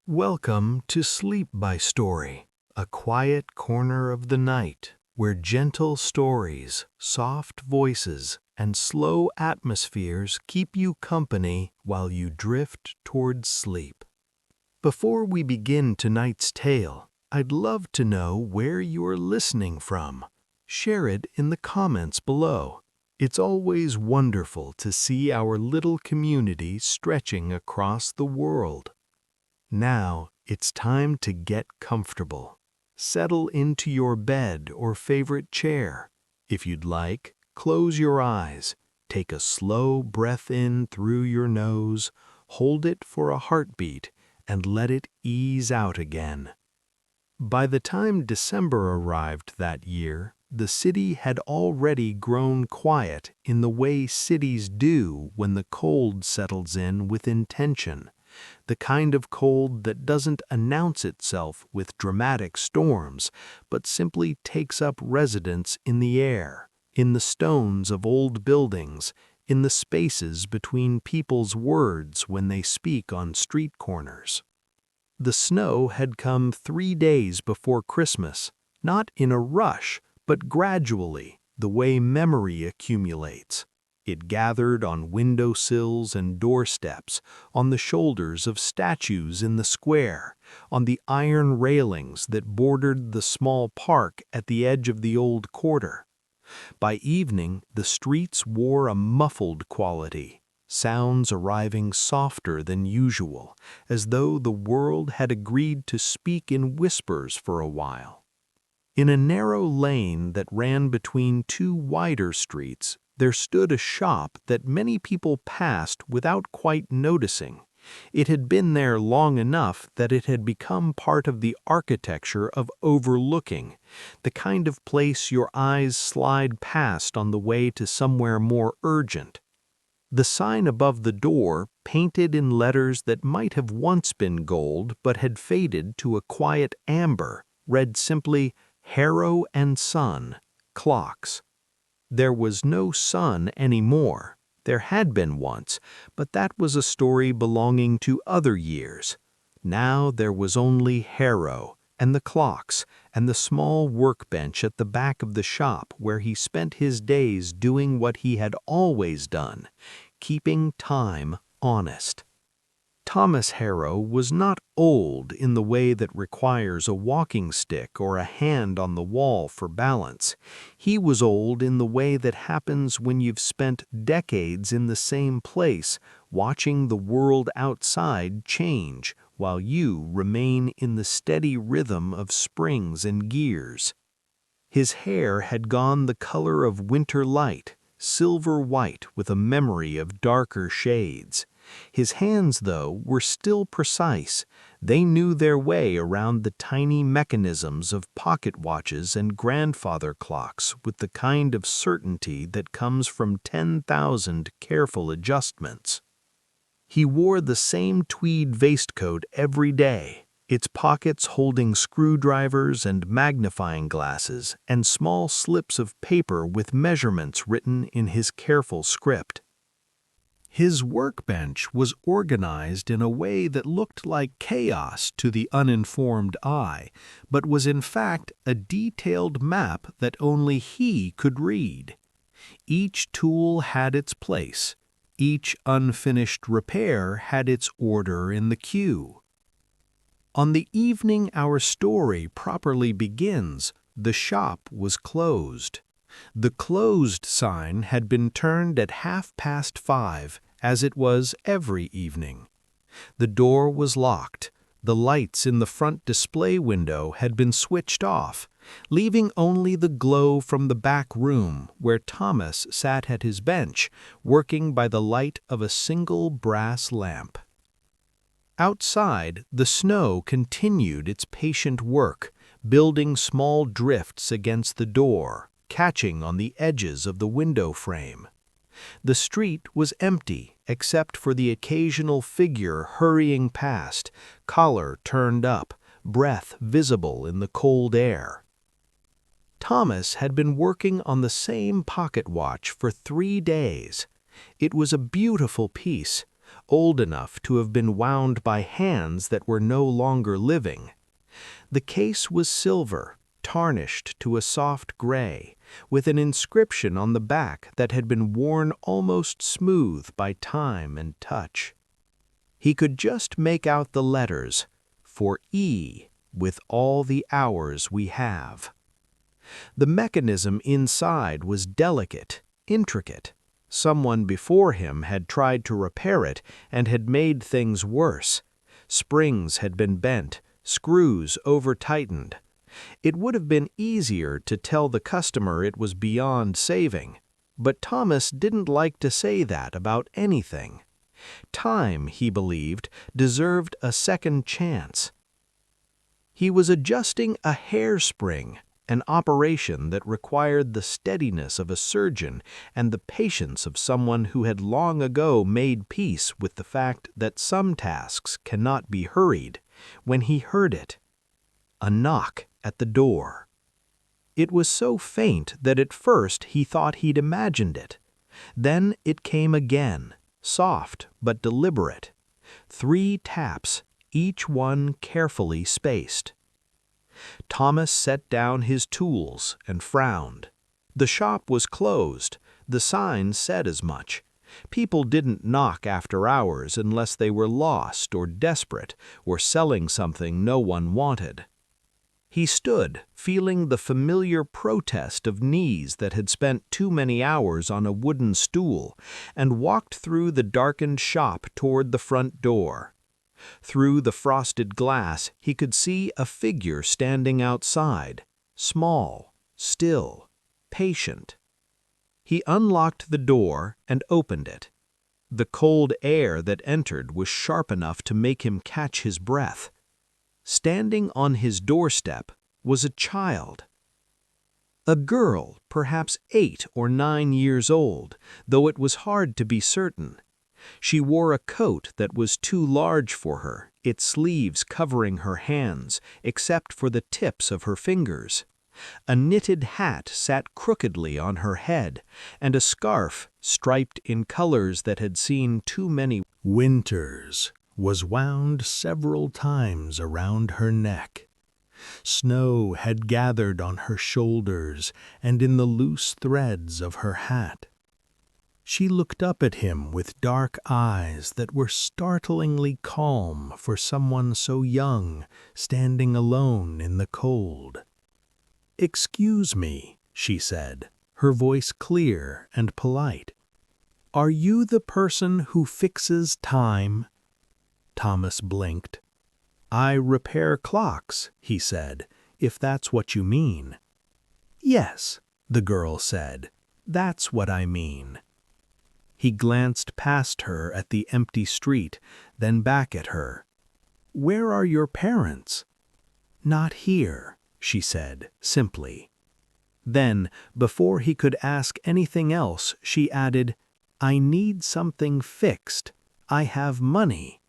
Welcome to Sleep by Story, a quiet corner of the night where gentle stories, soft voices, and slow atmospheres keep you company while you drift towards sleep. Before we begin tonight's tale, I'd love to know where you're listening from. Share it in the comments below. It's always wonderful to see our little community stretching across the world. Now, it's time to get comfortable. Settle into your bed or favorite chair. If you'd like, close your eyes. Take a slow breath in through your nose, hold it for a heartbeat, and let it ease out again. By the time December arrived that year, the city had already grown quiet in the way cities do when the cold settles in with intention. The kind of cold that doesn't announce itself with dramatic storms, but simply takes up residence in the air, in the stones of old buildings, in the spaces between people's words when they speak on street corners. The snow had come 3 days before Christmas, not in a rush, but gradually, the way memory accumulates. It gathered on windowsills and doorsteps, on the shoulders of statues in the square, on the iron railings that bordered the small park at the edge of the old quarter. By evening, the streets wore a muffled quality, sounds arriving softer than usual, as though the world had agreed to speak in whispers for a while. In a narrow lane that ran between 2 wider streets, there stood a shop that many people passed without quite noticing. It had been there long enough that it had become part of the architecture of overlooking, the kind of place your eyes slide past on the way to somewhere more urgent. The sign above the door, painted in letters that might have once been gold but had faded to a quiet amber, read simply, "Harrow and Son, Clocks." There was no sun anymore. There had been once, but that was a story belonging to other years. Now there was only Harrow, and the clocks, and the small workbench at the back of the shop where he spent his days doing what he had always done, keeping time honest. Thomas Harrow was not old in the way that requires a walking stick or a hand on the wall for balance. He was old in the way that happens when you've spent decades in the same place, watching the world outside change, while you remain in the steady rhythm of springs and gears. His hair had gone the color of winter light, silver white with a memory of darker shades. His hands, though, were still precise. They knew their way around the tiny mechanisms of pocket watches and grandfather clocks with the kind of certainty that comes from 10,000 careful adjustments. He wore the same tweed waistcoat every day, its pockets holding screwdrivers and magnifying glasses and small slips of paper with measurements written in his careful script. His workbench was organized in a way that looked like chaos to the uninformed eye, but was in fact a detailed map that only he could read. Each tool had its place. Each unfinished repair had its order in the queue. On the evening our story properly begins, the shop was closed. The closed sign had been turned at 5:30, as it was every evening. The door was locked. The lights in the front display window had been switched off, leaving only the glow from the back room where Thomas sat at his bench, working by the light of a single brass lamp. Outside, the snow continued its patient work, building small drifts against the door, catching on the edges of the window frame. The street was empty except for the occasional figure hurrying past, collar turned up, breath visible in the cold air. Thomas had been working on the same pocket watch for 3 days. It was a beautiful piece, old enough to have been wound by hands that were no longer living. The case was silver, tarnished to a soft gray, with an inscription on the back that had been worn almost smooth by time and touch. He could just make out the letters, "For E, with all the hours we have." The mechanism inside was delicate, intricate. Someone before him had tried to repair it and had made things worse. Springs had been bent, screws over-tightened. It would have been easier to tell the customer it was beyond saving, but Thomas didn't like to say that about anything. Time, he believed, deserved a second chance. He was adjusting a hairspring, an operation that required the steadiness of a surgeon and the patience of someone who had long ago made peace with the fact that some tasks cannot be hurried, when he heard it. A knock at the door. It was so faint that at first he thought he'd imagined it. Then it came again, soft but deliberate. 3 taps, each one carefully spaced. Thomas set down his tools and frowned. The shop was closed. The sign said as much. People didn't knock after hours unless they were lost or desperate or selling something no one wanted. He stood, feeling the familiar protest of knees that had spent too many hours on a wooden stool, and walked through the darkened shop toward the front door. Through the frosted glass, he could see a figure standing outside, small, still, patient. He unlocked the door and opened it. The cold air that entered was sharp enough to make him catch his breath. Standing on his doorstep was a child. A girl, perhaps 8 or 9 years old, though it was hard to be certain. She wore a coat that was too large for her, its sleeves covering her hands, except for the tips of her fingers. A knitted hat sat crookedly on her head, and a scarf, striped in colors that had seen too many winters, was wound several times around her neck. Snow had gathered on her shoulders and in the loose threads of her hat. She looked up at him with dark eyes that were startlingly calm for someone so young, standing alone in the cold. "Excuse me," she said, her voice clear and polite. "Are you the person who fixes time?" Thomas blinked. "I repair clocks," he said, "if that's what you mean." "Yes," the girl said, "that's what I mean." He glanced past her at the empty street, then back at her. "Where are your parents?" "Not here," she said, simply. Then, before he could ask anything else, she added, "I need something fixed. I have money."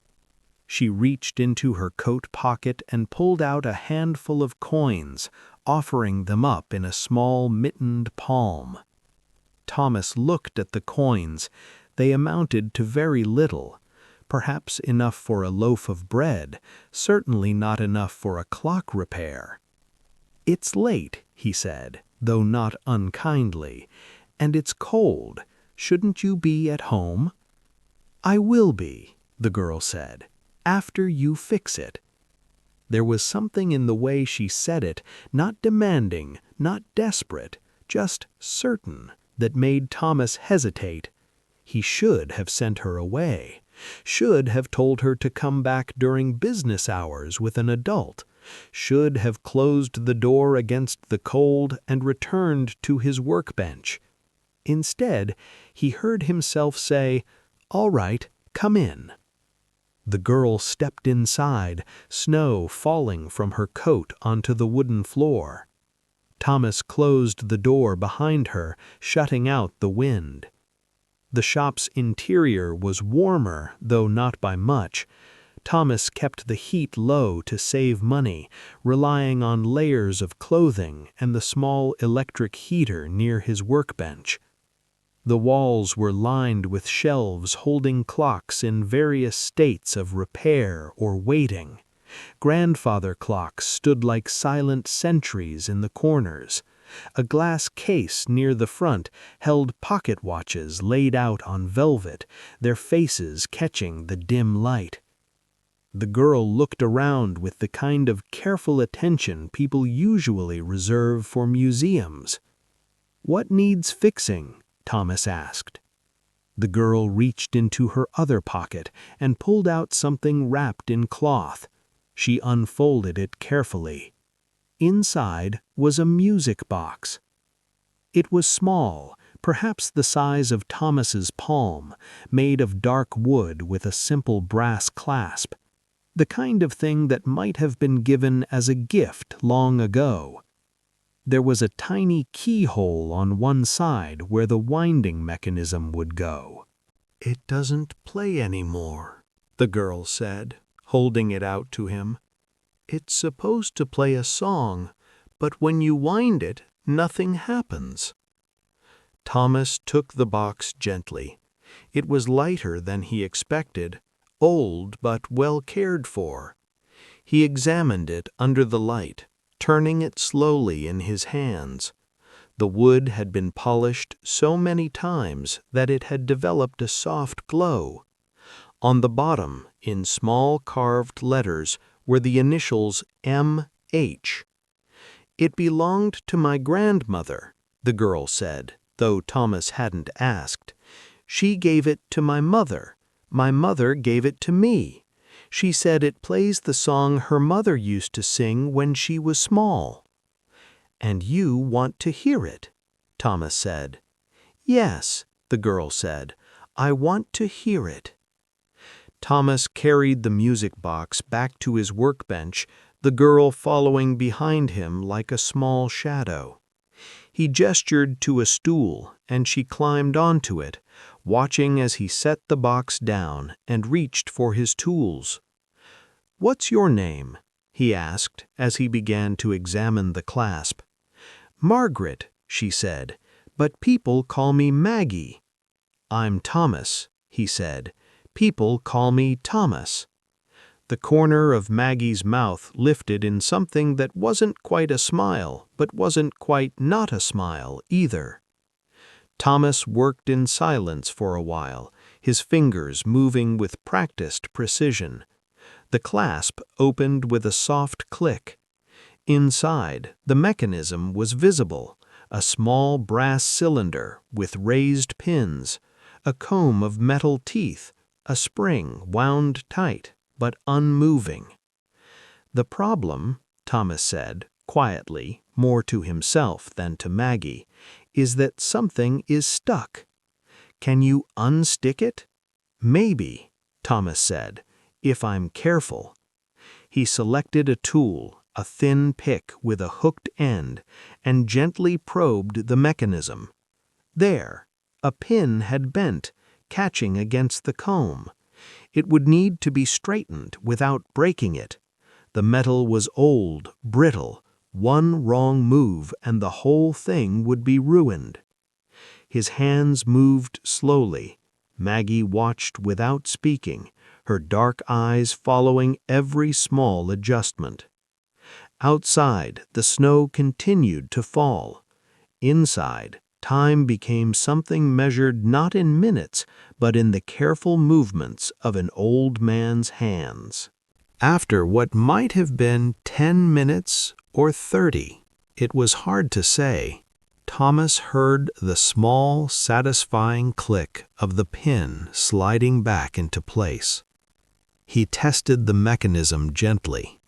She reached into her coat pocket and pulled out a handful of coins, offering them up in a small mittened palm. Thomas looked at the coins. They amounted to very little, perhaps enough for a loaf of bread, certainly not enough for a clock repair. "It's late," he said, though not unkindly, "and it's cold. Shouldn't you be at home?" "I will be," the girl said, "after you fix it." There was something in the way she said it, not demanding, not desperate, just certain, that made Thomas hesitate. He should have sent her away, should have told her to come back during business hours with an adult, should have closed the door against the cold and returned to his workbench. Instead, he heard himself say, "All right, come in." The girl stepped inside, snow falling from her coat onto the wooden floor. Thomas closed the door behind her, shutting out the wind. The shop's interior was warmer, though not by much. Thomas kept the heat low to save money, relying on layers of clothing and the small electric heater near his workbench. The walls were lined with shelves holding clocks in various states of repair or waiting. Grandfather clocks stood like silent sentries in the corners. A glass case near the front held pocket watches laid out on velvet, their faces catching the dim light. The girl looked around with the kind of careful attention people usually reserve for museums. "What needs fixing?" Thomas asked. The girl reached into her other pocket and pulled out something wrapped in cloth. She unfolded it carefully. Inside was a music box. It was small, perhaps the size of Thomas's palm, made of dark wood with a simple brass clasp. The kind of thing that might have been given as a gift long ago. There was a tiny keyhole on one side where the winding mechanism would go. "It doesn't play anymore," the girl said, holding it out to him. "It's supposed to play a song, but when you wind it, nothing happens." Thomas took the box gently. It was lighter than he expected, old but well cared for. He examined it under the light, turning it slowly in his hands. The wood had been polished so many times that it had developed a soft glow. On the bottom, in small carved letters, were the initials M.H. "It belonged to my grandmother," the girl said, though Thomas hadn't asked. "She gave it to my mother. My mother gave it to me. She said it plays the song her mother used to sing when she was small." "And you want to hear it?" Thomas said. "Yes," the girl said, "I want to hear it." Thomas carried the music box back to his workbench, the girl following behind him like a small shadow. He gestured to a stool, and she climbed onto it, watching as he set the box down and reached for his tools. "What's your name?" he asked as he began to examine the clasp. "Margaret," she said, "but people call me Maggie." "I'm Thomas," he said. "People call me Thomas." The corner of Maggie's mouth lifted in something that wasn't quite a smile, but wasn't quite not a smile either. Thomas worked in silence for a while, his fingers moving with practiced precision. The clasp opened with a soft click. Inside, the mechanism was visible, a small brass cylinder with raised pins, a comb of metal teeth, a spring wound tight but unmoving. "The problem," Thomas said, quietly, more to himself than to Maggie, "is that something is stuck. Can you unstick it?" "Maybe," Thomas said, "if I'm careful." He selected a tool, a thin pick with a hooked end, and gently probed the mechanism. There, a pin had bent, catching against the comb. It would need to be straightened without breaking it. The metal was old, brittle. One wrong move and the whole thing would be ruined. His hands moved slowly. Maggie watched without speaking, her dark eyes following every small adjustment. Outside, the snow continued to fall. Inside, time became something measured not in minutes, but in the careful movements of an old man's hands. After what might have been 10 minutes or 30, it was hard to say, Thomas heard the small, satisfying click of the pin sliding back into place. He tested the mechanism gently.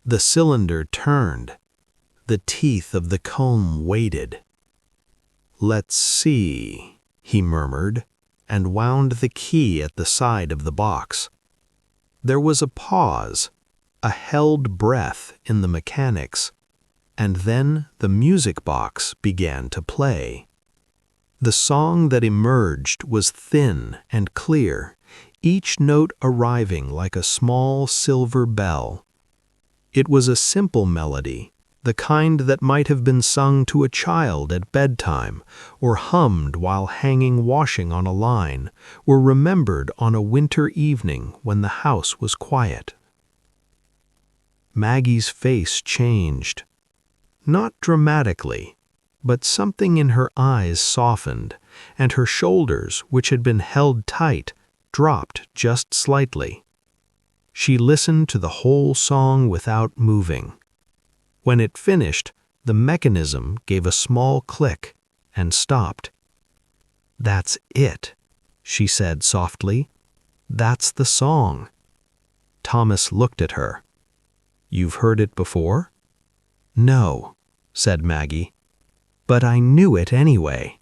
The cylinder turned. The teeth of the comb waited. "Let's see," he murmured, and wound the key at the side of the box. There was a pause, a held breath in the mechanics, and then the music box began to play. The song that emerged was thin and clear, each note arriving like a small silver bell. It was a simple melody, the kind that might have been sung to a child at bedtime or hummed while hanging washing on a line, were remembered on a winter evening when the house was quiet. Maggie's face changed. Not dramatically, but something in her eyes softened, and her shoulders, which had been held tight, dropped just slightly. She listened to the whole song without moving. When it finished, the mechanism gave a small click and stopped. "That's it," she said softly. "That's the song." Thomas looked at her. "You've heard it before?" "No," said Maggie, "but I knew it anyway."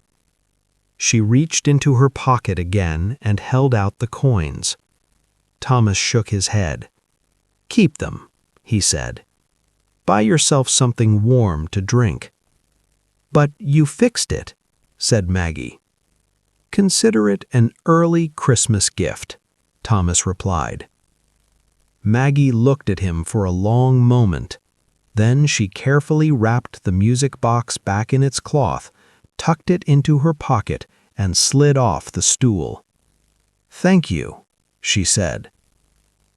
She reached into her pocket again and held out the coins. Thomas shook his head. "Keep them," he said. "Buy yourself something warm to drink." "But you fixed it," said Maggie. "Consider it an early Christmas gift," Thomas replied. Maggie looked at him for a long moment. Then she carefully wrapped the music box back in its cloth, tucked it into her pocket, and slid off the stool. "Thank you," she said.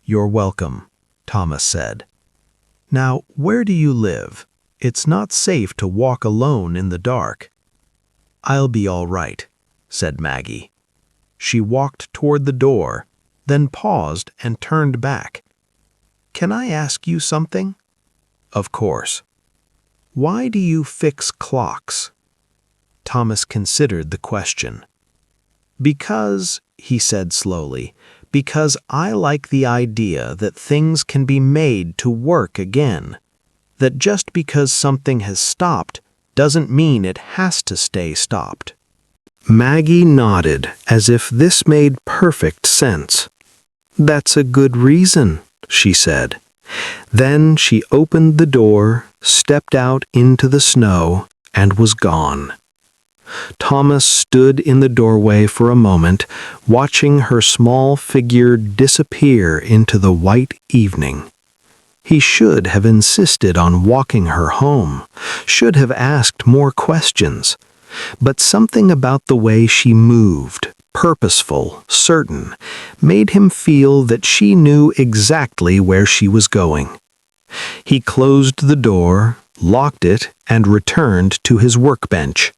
"You're welcome," Thomas said. "Now, where do you live? It's not safe to walk alone in the dark." "I'll be all right," said Maggie. She walked toward the door, then paused and turned back. "Can I ask you something?" "Of course." "Why do you fix clocks?" Thomas considered the question. "Because," he said slowly, "because I like the idea that things can be made to work again. That just because something has stopped doesn't mean it has to stay stopped." Maggie nodded as if this made perfect sense. "That's a good reason," she said. Then she opened the door, stepped out into the snow, and was gone. Thomas stood in the doorway for a moment, watching her small figure disappear into the white evening. He should have insisted on walking her home, should have asked more questions. But something about the way she moved, purposeful, certain, made him feel that she knew exactly where she was going. He closed the door, locked it, and returned to his workbench.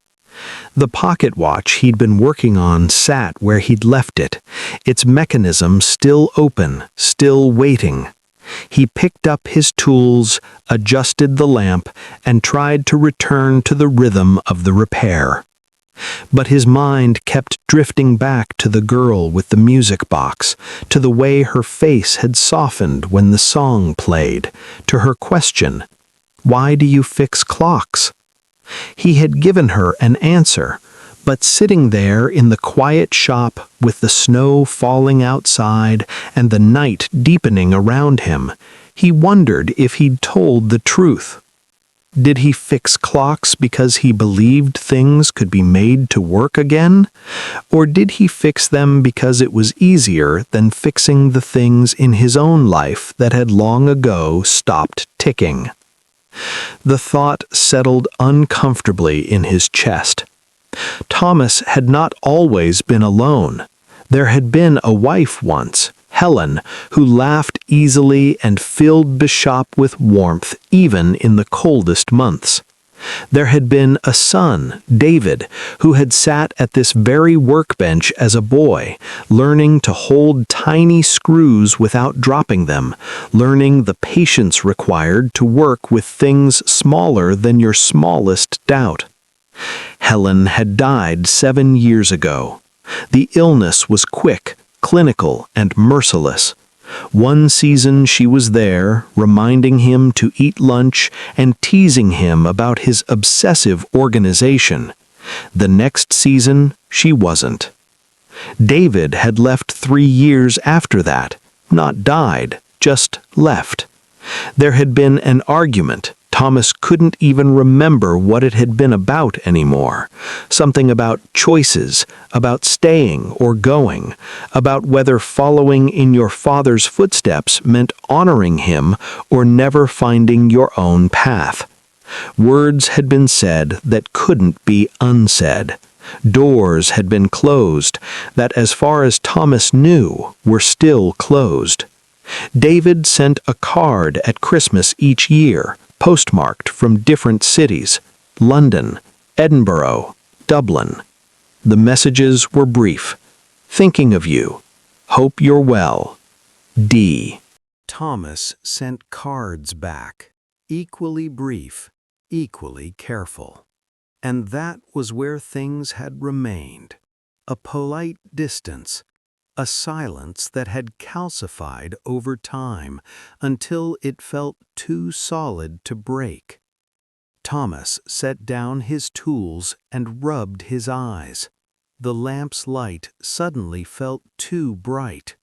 The pocket watch he'd been working on sat where he'd left it, its mechanism still open, still waiting. He picked up his tools, adjusted the lamp, and tried to return to the rhythm of the repair. But his mind kept drifting back to the girl with the music box, to the way her face had softened when the song played, to her question, "Why do you fix clocks?" He had given her an answer, but sitting there in the quiet shop with the snow falling outside and the night deepening around him, he wondered if he'd told the truth. Did he fix clocks because he believed things could be made to work again? Or did he fix them because it was easier than fixing the things in his own life that had long ago stopped ticking? The thought settled uncomfortably in his chest. Thomas had not always been alone. There had been a wife once, Helen, who laughed easily and filled the shop with warmth even in the coldest months. There had been a son, David, who had sat at this very workbench as a boy, learning to hold tiny screws without dropping them, learning the patience required to work with things smaller than your smallest doubt. Helen had died 7 years ago. The illness was quick, clinical, and merciless. One season she was there, reminding him to eat lunch and teasing him about his obsessive organization. The next season, she wasn't. David had left 3 years after that, not died, just left. There had been an argument. Thomas couldn't even remember what it had been about anymore. Something about choices, about staying or going, about whether following in your father's footsteps meant honoring him or never finding your own path. Words had been said that couldn't be unsaid. Doors had been closed that, as far as Thomas knew, were still closed. David sent a card at Christmas each year, postmarked from different cities: London, Edinburgh, Dublin. The messages were brief. Thinking of you. Hope you're well. D. Thomas sent cards back, equally brief, equally careful. And that was where things had remained. A polite distance, a silence that had calcified over time until it felt too solid to break. Thomas set down his tools and rubbed his eyes. The lamp's light suddenly felt too bright.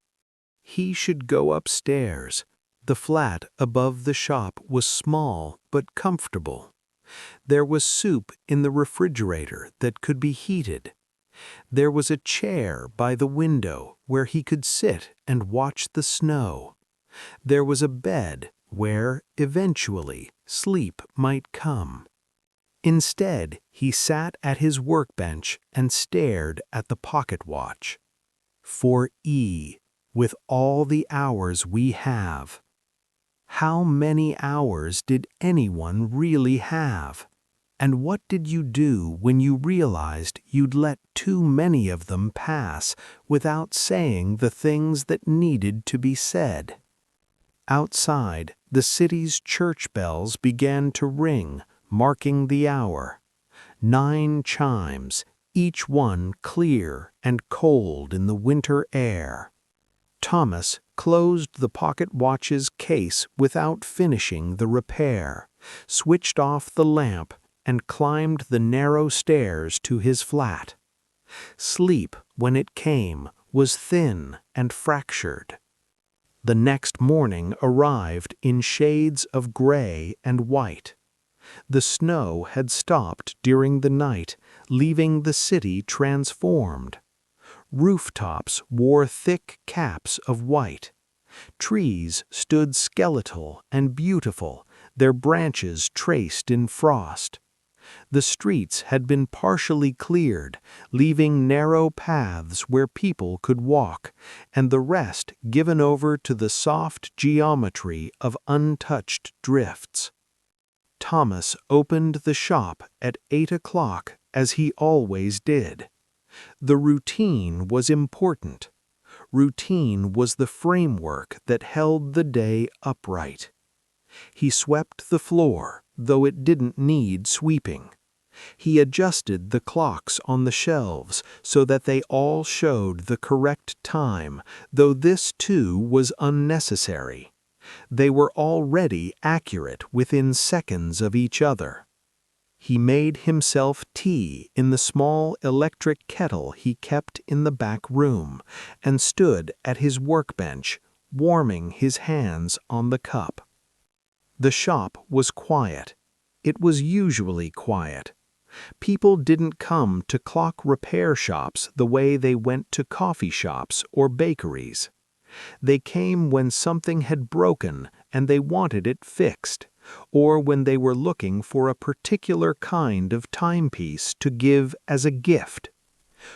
He should go upstairs. The flat above the shop was small but comfortable. There was soup in the refrigerator that could be heated. There was a chair by the window where he could sit and watch the snow. There was a bed where, eventually, sleep might come. Instead, he sat at his workbench and stared at the pocket watch. For E, with all the hours we have. How many hours did anyone really have? And what did you do when you realized you'd let too many of them pass without saying the things that needed to be said? Outside, the city's church bells began to ring, marking the hour. 9 chimes, each one clear and cold in the winter air. Thomas closed the pocket watch's case without finishing the repair, switched off the lamp, and climbed the narrow stairs to his flat. Sleep, when it came, was thin and fractured. The next morning arrived in shades of gray and white. The snow had stopped during the night, leaving the city transformed. Rooftops wore thick caps of white. Trees stood skeletal and beautiful, their branches traced in frost. The streets had been partially cleared, leaving narrow paths where people could walk, and the rest given over to the soft geometry of untouched drifts. Thomas opened the shop at 8 o'clock, as he always did. The routine was important. Routine was the framework that held the day upright. He swept the floor, though it didn't need sweeping. He adjusted the clocks on the shelves so that they all showed the correct time, though this too was unnecessary. They were already accurate within seconds of each other. He made himself tea in the small electric kettle he kept in the back room, and stood at his workbench, warming his hands on the cup. The shop was quiet. It was usually quiet. People didn't come to clock repair shops the way they went to coffee shops or bakeries. They came when something had broken and they wanted it fixed, or when they were looking for a particular kind of timepiece to give as a gift.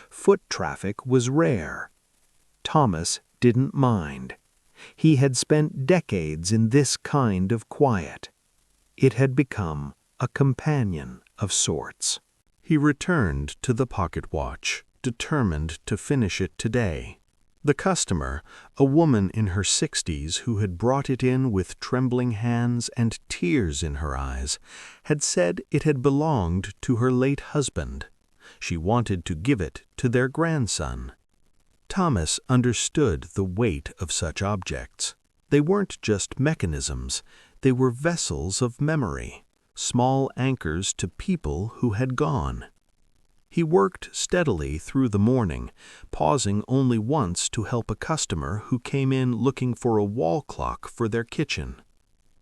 Foot traffic was rare. Thomas didn't mind. He had spent decades in this kind of quiet. It had become a companion of sorts. He returned to the pocket watch, determined to finish it today. The customer, a woman in her 60s who had brought it in with trembling hands and tears in her eyes, had said it had belonged to her late husband. She wanted to give it to their grandson. Thomas understood the weight of such objects. They weren't just mechanisms, they were vessels of memory, small anchors to people who had gone. He worked steadily through the morning, pausing only once to help a customer who came in looking for a wall clock for their kitchen.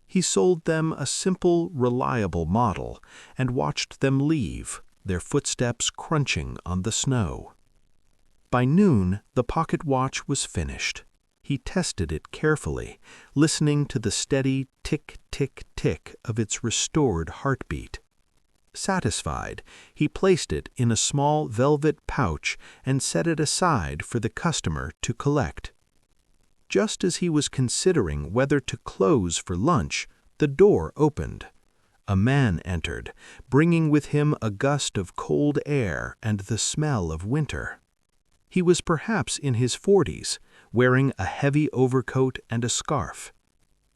He sold them a simple, reliable model and watched them leave, their footsteps crunching on the snow. By noon, the pocket watch was finished. He tested it carefully, listening to the steady tick-tick-tick of its restored heartbeat. Satisfied, he placed it in a small velvet pouch and set it aside for the customer to collect. Just as he was considering whether to close for lunch, the door opened. A man entered, bringing with him a gust of cold air and the smell of winter. He was perhaps in his 40s, wearing a heavy overcoat and a scarf.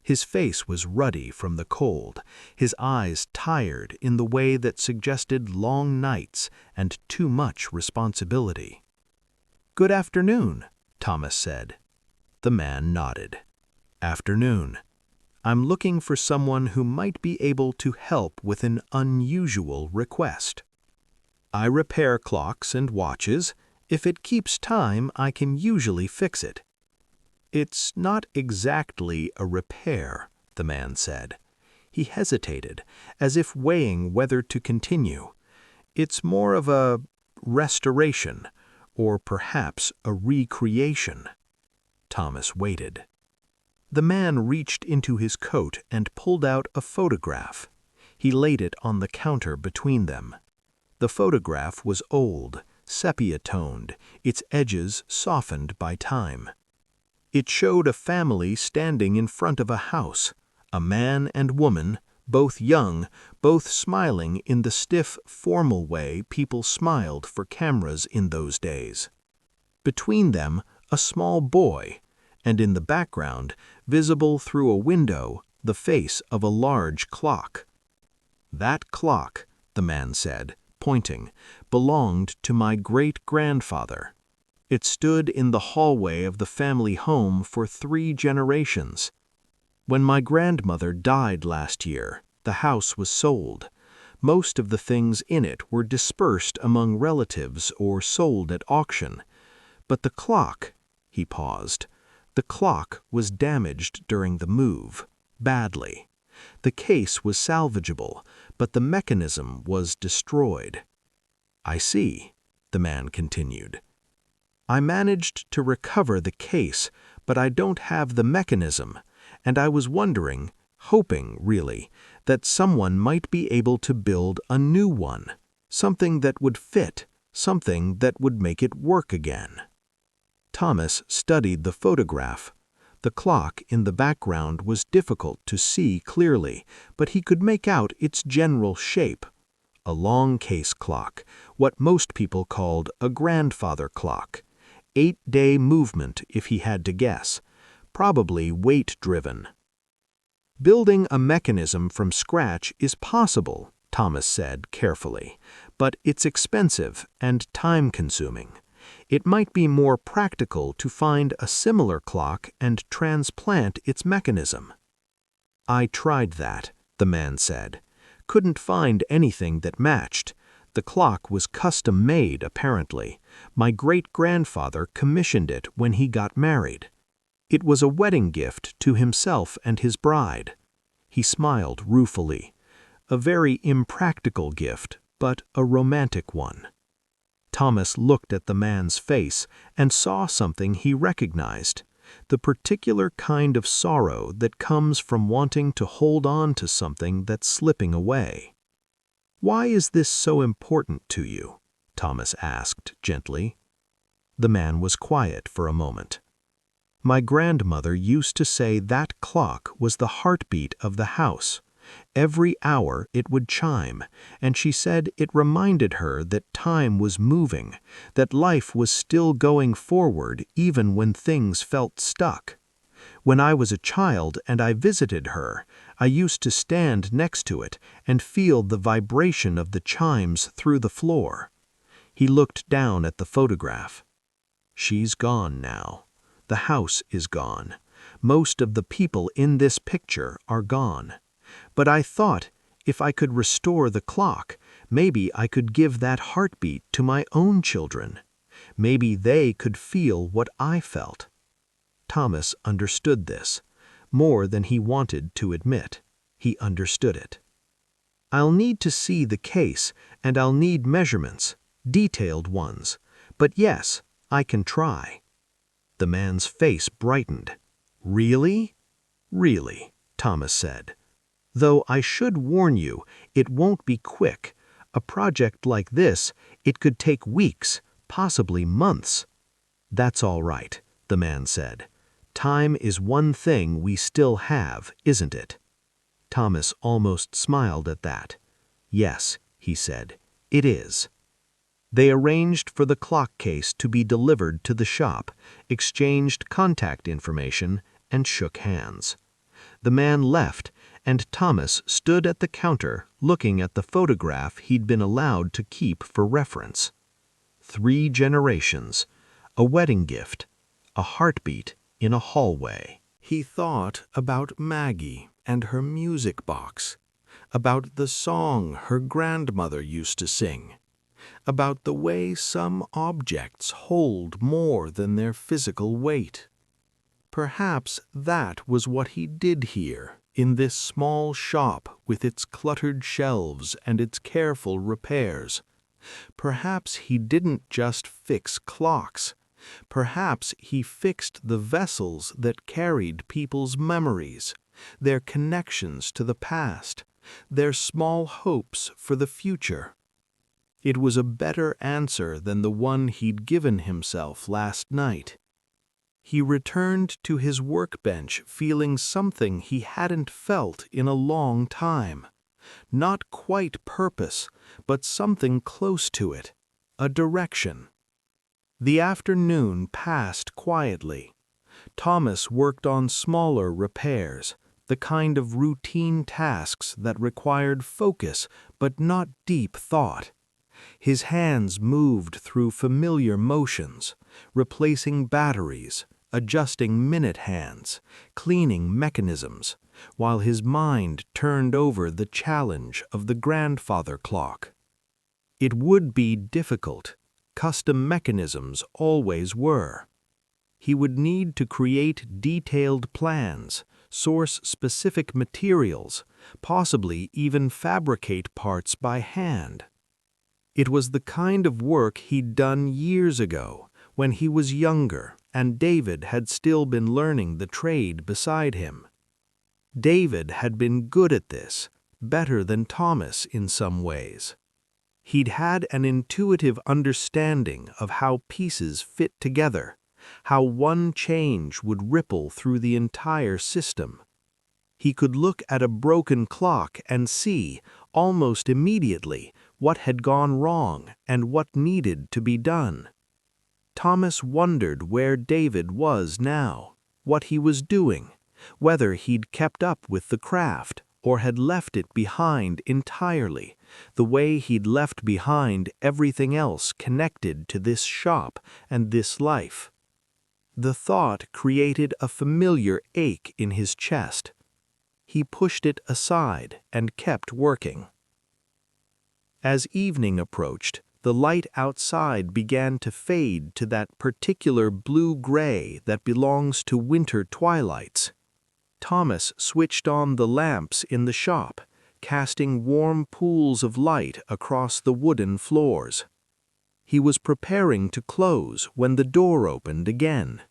His face was ruddy from the cold, his eyes tired in the way that suggested long nights and too much responsibility. "Good afternoon," Thomas said. The man nodded. "Afternoon. I'm looking for someone who might be able to help with an unusual request. I repair clocks and watches. If it keeps time, I can usually fix it." "It's not exactly a repair," the man said. He hesitated, as if weighing whether to continue. "It's more of a restoration, or perhaps a recreation." Thomas waited. The man reached into his coat and pulled out a photograph. He laid it on the counter between them. The photograph was old, sepia-toned, its edges softened by time. It showed a family standing in front of a house, a man and woman, both young, both smiling in the stiff, formal way people smiled for cameras in those days. Between them, a small boy, and in the background, visible through a window, the face of a large clock. "That clock," the man said, pointing, "belonged to my great-grandfather. It stood in the hallway of the family home for 3 generations. When my grandmother died last year, the house was sold. Most of the things in it were dispersed among relatives or sold at auction. But the clock," he paused, "the clock was damaged during the move, badly. The case was salvageable, but the mechanism was destroyed." "I see," the man continued. "I managed to recover the case, but I don't have the mechanism, and I was wondering, hoping, really, that someone might be able to build a new one, something that would fit, something that would make it work again." Thomas studied the photograph. The clock in the background was difficult to see clearly, but he could make out its general shape. A long case clock, what most people called a grandfather clock. 8-day movement, if he had to guess. Probably weight-driven. "Building a mechanism from scratch is possible," Thomas said carefully, "but it's expensive and time-consuming. It might be more practical to find a similar clock and transplant its mechanism." "I tried that," the man said. "Couldn't find anything that matched. The clock was custom-made, apparently. My great-grandfather commissioned it when he got married. It was a wedding gift to himself and his bride." He smiled ruefully. "A very impractical gift, but a romantic one." Thomas looked at the man's face and saw something he recognized, the particular kind of sorrow that comes from wanting to hold on to something that's slipping away. "Why is this so important to you?" Thomas asked gently. The man was quiet for a moment. "My grandmother used to say that clock was the heartbeat of the house. Every hour it would chime, and she said it reminded her that time was moving, that life was still going forward even when things felt stuck. When I was a child and I visited her, I used to stand next to it and feel the vibration of the chimes through the floor." He looked down at the photograph. "She's gone now. The house is gone. Most of the people in this picture are gone. But I thought, if I could restore the clock, maybe I could give that heartbeat to my own children. Maybe they could feel what I felt." Thomas understood this. More than he wanted to admit. He understood it. "I'll need to see the case, and I'll need measurements, detailed ones. But yes, I can try." The man's face brightened. "Really?" "Really," Thomas said. "Though I should warn you, it won't be quick. A project like this, it could take weeks, possibly months." "That's all right," the man said. "Time is one thing we still have, isn't it?" Thomas almost smiled at that. "Yes," he said, "it is." They arranged for the clock case to be delivered to the shop, exchanged contact information, and shook hands. The man left, and Thomas stood at the counter looking at the photograph he'd been allowed to keep for reference. 3 generations, a wedding gift, a heartbeat in a hallway. He thought about Maggie and her music box, about the song her grandmother used to sing, about the way some objects hold more than their physical weight. Perhaps that was what he did here, in this small shop with its cluttered shelves and its careful repairs. Perhaps he didn't just fix clocks. Perhaps he fixed the vessels that carried people's memories, their connections to the past, their small hopes for the future. It was a better answer than the one he'd given himself last night. He returned to his workbench feeling something he hadn't felt in a long time. Not quite purpose, but something close to it, a direction. The afternoon passed quietly. Thomas worked on smaller repairs, the kind of routine tasks that required focus but not deep thought. His hands moved through familiar motions, replacing batteries, adjusting minute hands, cleaning mechanisms, while his mind turned over the challenge of the grandfather clock. It would be difficult. Custom mechanisms always were. He would need to create detailed plans, source specific materials, possibly even fabricate parts by hand. It was the kind of work he'd done years ago, when he was younger and David had still been learning the trade beside him. David had been good at this, better than Thomas in some ways. He'd had an intuitive understanding of how pieces fit together, how one change would ripple through the entire system. He could look at a broken clock and see, almost immediately, what had gone wrong and what needed to be done. Thomas wondered where David was now, what he was doing, whether he'd kept up with the craft or had left it behind entirely, the way he'd left behind everything else connected to this shop and this life. The thought created a familiar ache in his chest. He pushed it aside and kept working. As evening approached, the light outside began to fade to that particular blue-gray that belongs to winter twilights. Thomas switched on the lamps in the shop, casting warm pools of light across the wooden floors. He was preparing to close when the door opened again.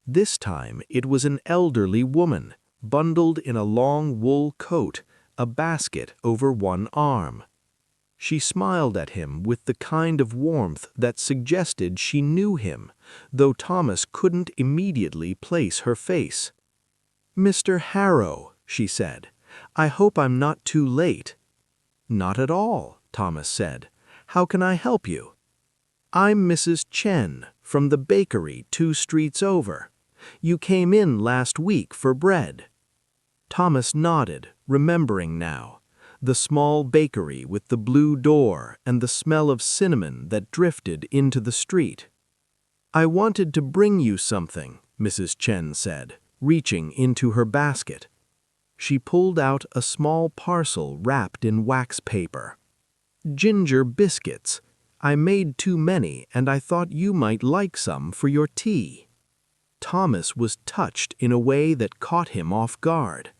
This time it was an elderly woman, bundled in a long wool coat, a basket over one arm. She smiled at him with the kind of warmth that suggested she knew him, though Thomas couldn't immediately place her face. "Mr. Harrow," she said, "I hope I'm not too late." "Not at all," Thomas said. "How can I help you?" "I'm Mrs. Chen, from the bakery 2 streets over. You came in last week for bread." Thomas nodded, remembering now. The small bakery with the blue door and the smell of cinnamon that drifted into the street. "I wanted to bring you something," Mrs. Chen said, reaching into her basket. She pulled out a small parcel wrapped in wax paper. "Ginger biscuits. I made too many and I thought you might like some for your tea." Thomas was touched in a way that caught him off guard.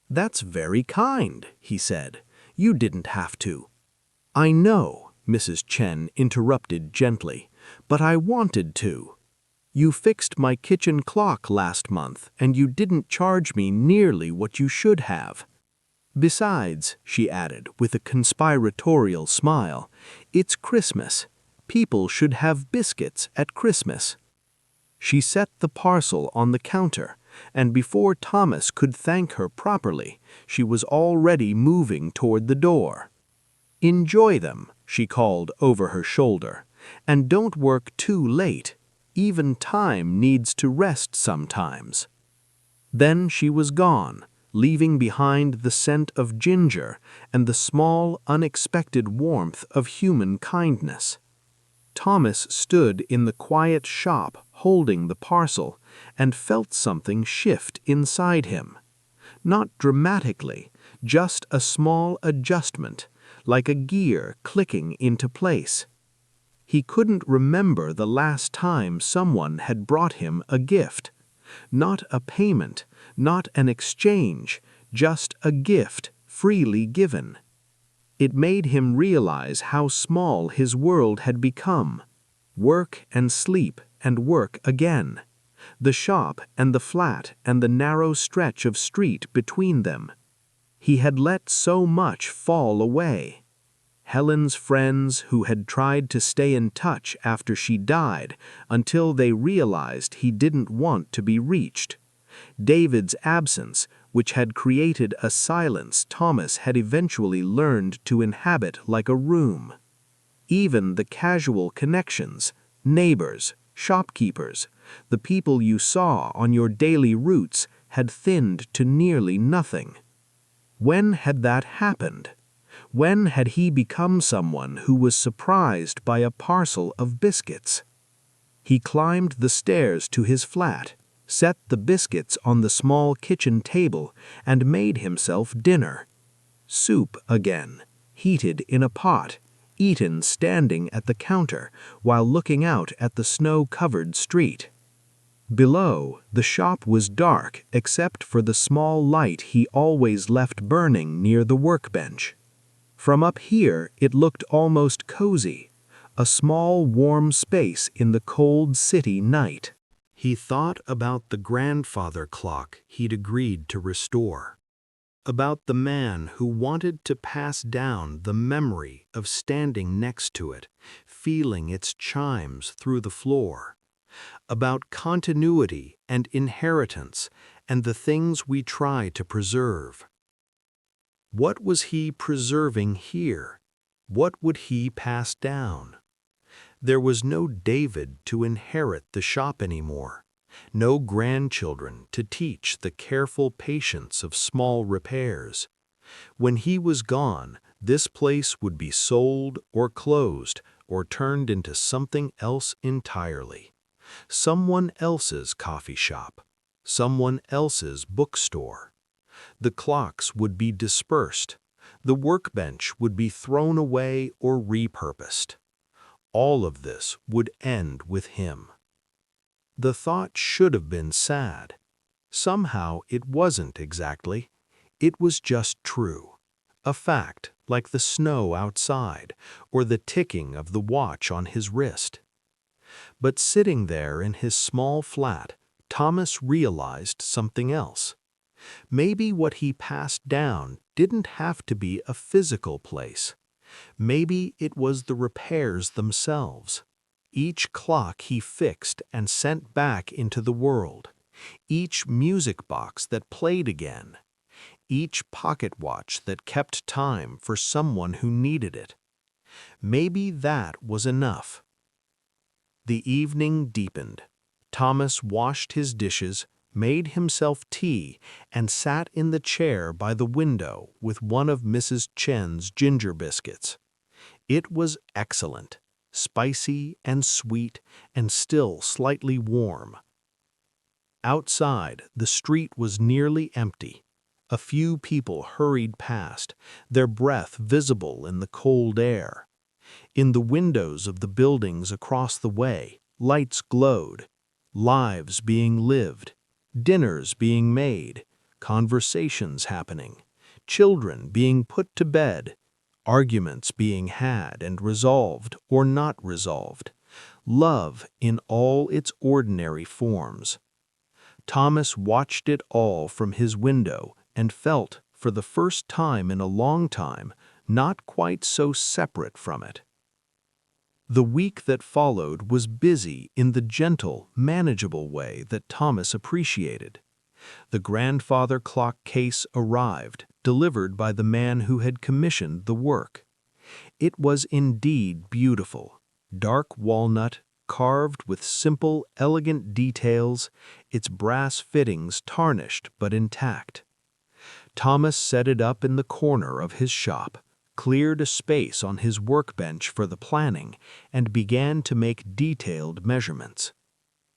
"That's very kind," he said. "You didn't have to." "I know," Mrs. Chen interrupted gently, "but I wanted to." You fixed my kitchen clock last month, and you didn't charge me nearly what you should have. Besides," she added with a conspiratorial smile, "it's Christmas. People should have biscuits at Christmas." She set the parcel on the counter, and before Thomas could thank her properly, she was already moving toward the door. "Enjoy them," she called over her shoulder, "and don't work too late. Even time needs to rest sometimes." Then she was gone, leaving behind the scent of ginger and the small, unexpected warmth of human kindness. Thomas stood in the quiet shop holding the parcel and felt something shift inside him. Not dramatically, just a small adjustment, like a gear clicking into place. He couldn't remember the last time someone had brought him a gift. Not a payment, not an exchange, just a gift freely given. It made him realize how small his world had become. Work and sleep and work again. The shop and the flat and the narrow stretch of street between them. He had let so much fall away. Helen's friends who had tried to stay in touch after she died until they realized he didn't want to be reached. David's absence, which had created a silence Thomas had eventually learned to inhabit like a room. Even the casual connections, neighbors, shopkeepers, the people you saw on your daily routes had thinned to nearly nothing. When had that happened? When had he become someone who was surprised by a parcel of biscuits? He climbed the stairs to his flat, set the biscuits on the small kitchen table, and made himself dinner. Soup again, heated in a pot, eaten standing at the counter while looking out at the snow-covered street. Below, the shop was dark except for the small light he always left burning near the workbench. From up here, it looked almost cozy, a small warm space in the cold city night. He thought about the grandfather clock he'd agreed to restore, about the man who wanted to pass down the memory of standing next to it, feeling its chimes through the floor, about continuity and inheritance and the things we try to preserve. What was he preserving here? What would he pass down? There was no David to inherit the shop anymore, no grandchildren to teach the careful patience of small repairs. When he was gone, this place would be sold or closed or turned into something else entirely. Someone else's coffee shop, someone else's bookstore. The clocks would be dispersed. The workbench would be thrown away or repurposed. All of this would end with him. The thought should have been sad. Somehow it wasn't exactly. It was just true. A fact like the snow outside or the ticking of the watch on his wrist. But sitting there in his small flat, Thomas realized something else. Maybe what he passed down didn't have to be a physical place. Maybe it was the repairs themselves. Each clock he fixed and sent back into the world. Each music box that played again. Each pocket watch that kept time for someone who needed it. Maybe that was enough. The evening deepened. Thomas washed his dishes, made himself tea, and sat in the chair by the window with one of Mrs. Chen's ginger biscuits. It was excellent, spicy and sweet and still slightly warm. Outside, the street was nearly empty. A few people hurried past, their breath visible in the cold air. In the windows of the buildings across the way, lights glowed, lives being lived. Dinners being made, conversations happening, children being put to bed, arguments being had and resolved or not resolved, love in all its ordinary forms. Thomas watched it all from his window and felt, for the first time in a long time, not quite so separate from it. The week that followed was busy in the gentle, manageable way that Thomas appreciated. The grandfather clock case arrived, delivered by the man who had commissioned the work. It was indeed beautiful, dark walnut, carved with simple, elegant details, its brass fittings tarnished but intact. Thomas set it up in the corner of his shop, cleared a space on his workbench for the planning, and began to make detailed measurements.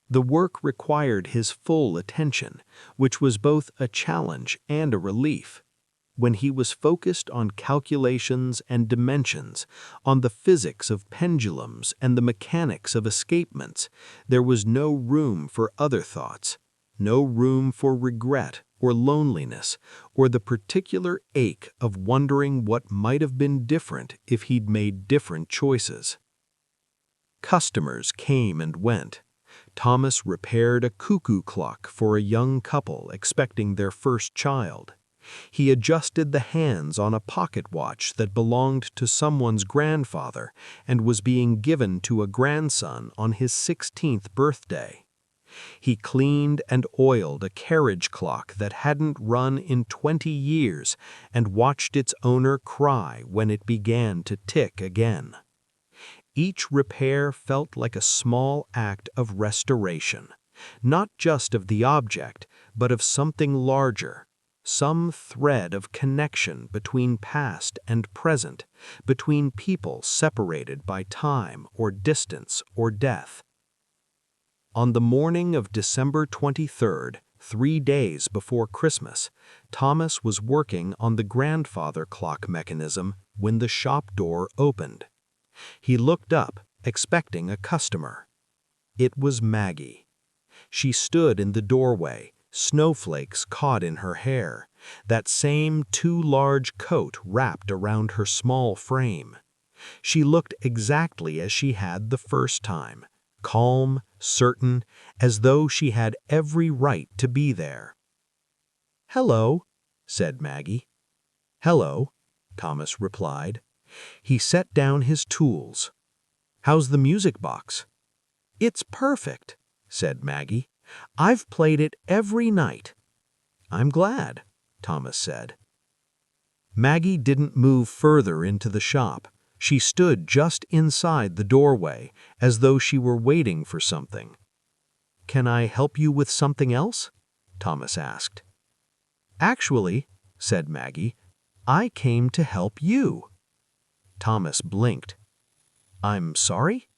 The work required his full attention, which was both a challenge and a relief. When he was focused on calculations and dimensions, on the physics of pendulums and the mechanics of escapements, there was no room for other thoughts, no room for regret or loneliness, or the particular ache of wondering what might have been different if he'd made different choices. Customers came and went. Thomas repaired a cuckoo clock for a young couple expecting their first child. He adjusted the hands on a pocket watch that belonged to someone's grandfather and was being given to a grandson on his 16th birthday. He cleaned and oiled a carriage clock that hadn't run in 20 years and watched its owner cry when it began to tick again. Each repair felt like a small act of restoration, not just of the object, but of something larger, some thread of connection between past and present, between people separated by time or distance or death. On the morning of December 23rd, 3 days before Christmas, Thomas was working on the grandfather clock mechanism when the shop door opened. He looked up, expecting a customer. It was Maggie. She stood in the doorway, snowflakes caught in her hair, that same too large coat wrapped around her small frame. She looked exactly as she had the first time, calm, certain, as though she had every right to be there. "Hello," said Maggie. "Hello," Thomas replied. He set down his tools. "How's the music box?" "It's perfect," said Maggie. "I've played it every night." "I'm glad," Thomas said. Maggie didn't move further into the shop. She stood just inside the doorway, as though she were waiting for something. "Can I help you with something else?" Thomas asked. "Actually," said Maggie, "I came to help you." Thomas blinked. "I'm sorry?"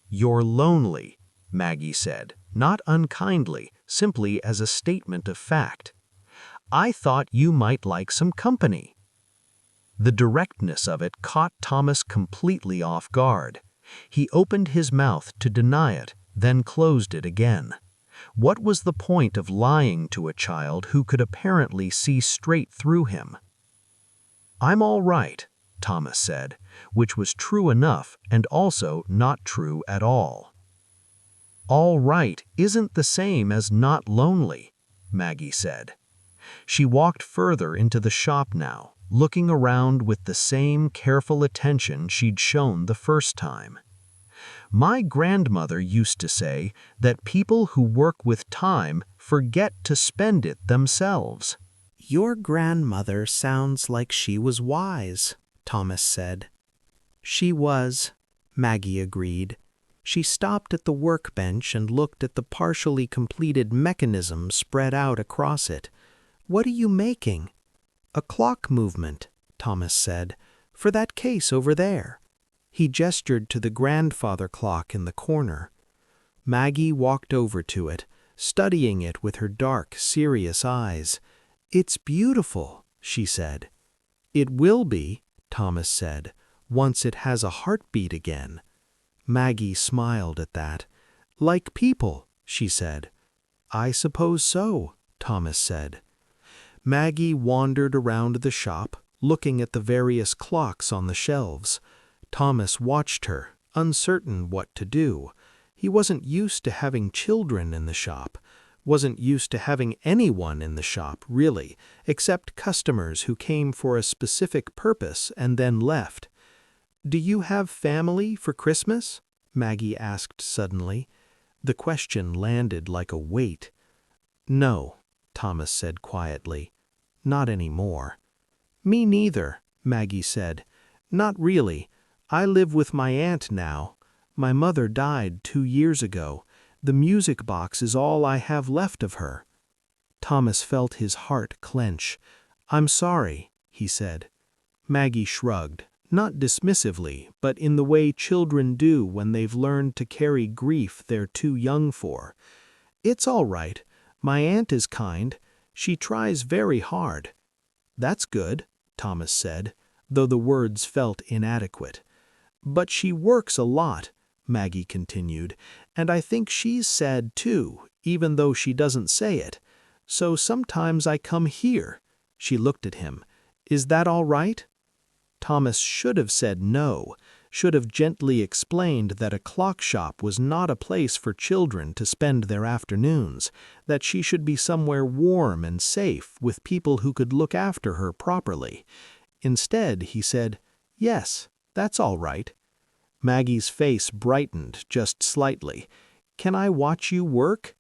"You're lonely," Maggie said, not unkindly, simply as a statement of fact. "I thought you might like some company." The directness of it caught Thomas completely off guard. He opened his mouth to deny it, then closed it again. What was the point of lying to a child who could apparently see straight through him? "I'm all right," Thomas said, which was true enough and also not true at all. "All right isn't the same as not lonely," Maggie said. She walked further into the shop now, looking around with the same careful attention she'd shown the first time. "My grandmother used to say that people who work with time forget to spend it themselves." "Your grandmother sounds like she was wise," Thomas said. "She was," Maggie agreed. She stopped at the workbench and looked at the partially completed mechanism spread out across it. "What are you making?" "A clock movement," Thomas said, "for that case over there." He gestured to the grandfather clock in the corner. Maggie walked over to it, studying it with her dark, serious eyes. "It's beautiful," she said. "It will be," Thomas said, "once it has a heartbeat again." Maggie smiled at that. "Like people," she said. "I suppose so," Thomas said. Maggie wandered around the shop, looking at the various clocks on the shelves. Thomas watched her, uncertain what to do. He wasn't used to having children in the shop, wasn't used to having anyone in the shop, really, except customers who came for a specific purpose and then left. "Do you have family for Christmas?" Maggie asked suddenly. The question landed like a weight. "No," Thomas said quietly. "Not anymore." "Me neither," Maggie said. "Not really. I live with my aunt now. My mother died 2 years ago. The music box is all I have left of her." Thomas felt his heart clench. "I'm sorry," he said. Maggie shrugged, not dismissively, but in the way children do when they've learned to carry grief they're too young for. "It's all right. My aunt is kind. She tries very hard." "That's good," Thomas said, though the words felt inadequate. "But she works a lot," Maggie continued, "and I think she's sad too, even though she doesn't say it. So sometimes I come here." She looked at him. "Is that all right?" Thomas should have said no, should have gently explained that a clock shop was not a place for children to spend their afternoons, that she should be somewhere warm and safe with people who could look after her properly. Instead, he said, "Yes, that's all right." Maggie's face brightened just slightly. "Can I watch you work?"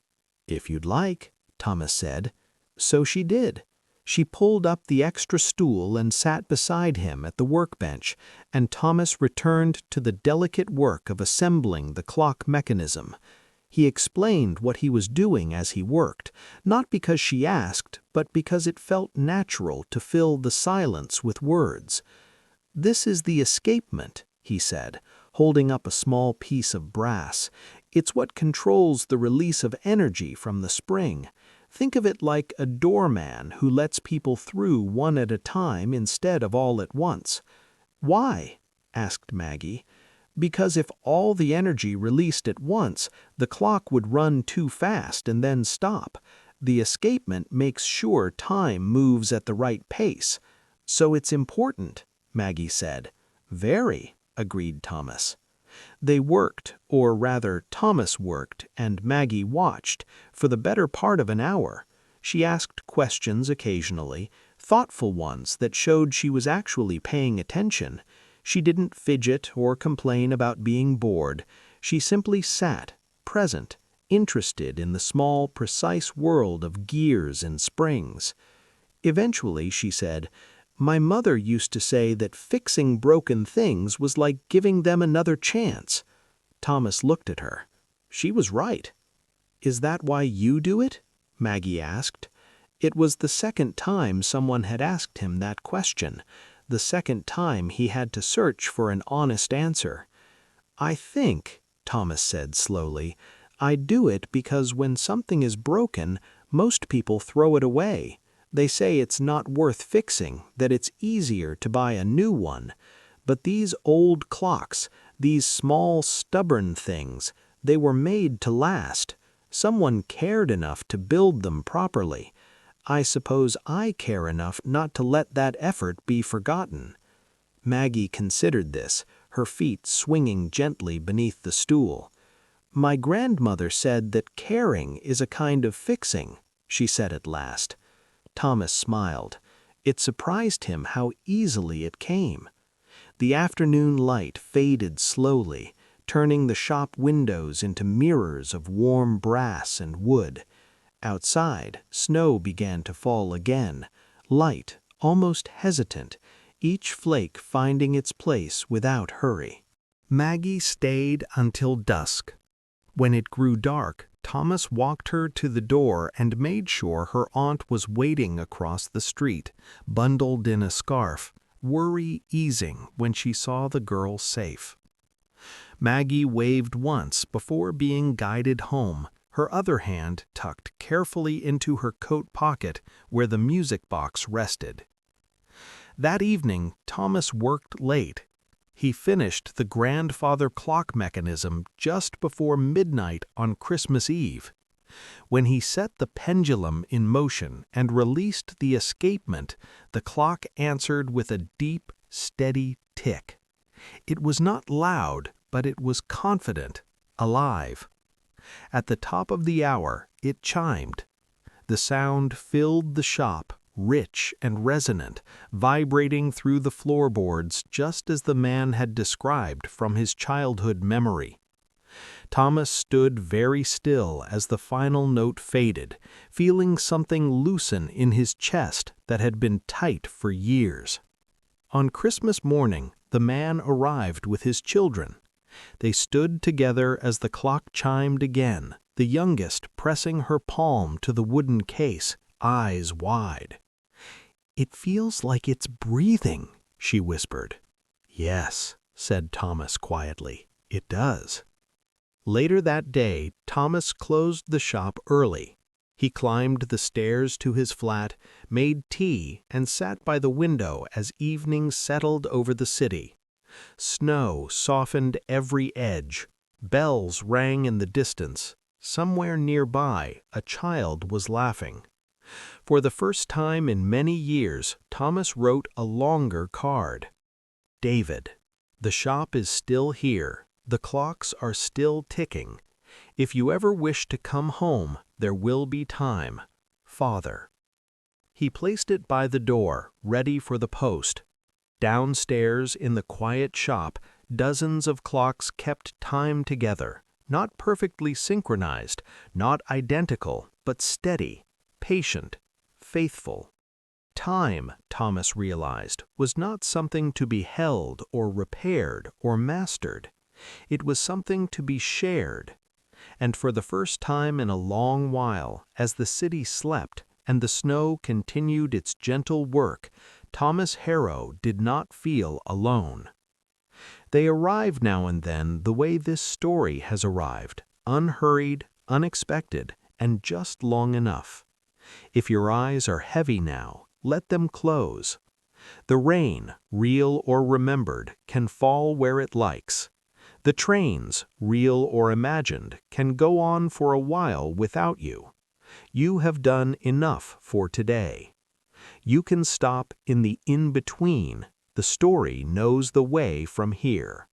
"If you'd like," Thomas said. So she did. She pulled up the extra stool and sat beside him at the workbench, and Thomas returned to the delicate work of assembling the clock mechanism. He explained what he was doing as he worked, not because she asked, but because it felt natural to fill the silence with words. "This is the escapement," he said, holding up a small piece of brass. "It's what controls the release of energy from the spring. Think of it like a doorman who lets people through one at a time instead of all at once." "Why?" asked Maggie. "Because if all the energy released at once, the clock would run too fast and then stop. The escapement makes sure time moves at the right pace. So it's important," Maggie said. "Very," agreed Thomas. They worked, or rather Thomas worked, and Maggie watched, for the better part of an hour. She asked questions occasionally, thoughtful ones that showed she was actually paying attention. She didn't fidget or complain about being bored. She simply sat, present, interested in the small, precise world of gears and springs. Eventually, she said, "My mother used to say that fixing broken things was like giving them another chance." Thomas looked at her. She was right. "Is that why you do it?" Maggie asked. It was the second time someone had asked him that question, the second time he had to search for an honest answer. "I think," Thomas said slowly, "I do it because when something is broken, most people throw it away. They say it's not worth fixing, that it's easier to buy a new one. But these old clocks, these small, stubborn things, they were made to last. Someone cared enough to build them properly. I suppose I care enough not to let that effort be forgotten." Maggie considered this, her feet swinging gently beneath the stool. "My grandmother said that caring is a kind of fixing," she said at last. Thomas smiled. It surprised him how easily it came. The afternoon light faded slowly, turning the shop windows into mirrors of warm brass and wood. Outside, snow began to fall again, light, almost hesitant, each flake finding its place without hurry. Maggie stayed until dusk. When it grew dark, Thomas walked her to the door and made sure her aunt was waiting across the street, bundled in a scarf, worry easing when she saw the girl safe. Maggie waved once before being guided home, her other hand tucked carefully into her coat pocket where the music box rested. That evening, Thomas worked late. He finished the grandfather clock mechanism just before midnight on Christmas Eve. When he set the pendulum in motion and released the escapement, the clock answered with a deep, steady tick. It was not loud, but it was confident, alive. At the top of the hour, it chimed. The sound filled the shop, rich and resonant, vibrating through the floorboards just as the man had described from his childhood memory. Thomas stood very still as the final note faded, feeling something loosen in his chest that had been tight for years. On Christmas morning, the man arrived with his children. They stood together as the clock chimed again, the youngest pressing her palm to the wooden case, eyes wide. "It feels like it's breathing," she whispered. "Yes," said Thomas quietly, "it does." Later that day, Thomas closed the shop early. He climbed the stairs to his flat, made tea, and sat by the window as evening settled over the city. Snow softened every edge. Bells rang in the distance. Somewhere nearby, a child was laughing. For the first time in many years, Thomas wrote a longer card. David, the shop is still here. The clocks are still ticking. If you ever wish to come home, there will be time. Father. He placed it by the door, ready for the post. Downstairs in the quiet shop, dozens of clocks kept time together, not perfectly synchronized, not identical, but steady, patient, faithful. Time, Thomas realized, was not something to be held or repaired or mastered. It was something to be shared. And for the first time in a long while, as the city slept and the snow continued its gentle work, Thomas Harrow did not feel alone. They arrive now and then the way this story has arrived, unhurried, unexpected, and just long enough. If your eyes are heavy now, let them close. The rain, real or remembered, can fall where it likes. The trains, real or imagined, can go on for a while without you. You have done enough for today. You can stop in the in-between. The story knows the way from here.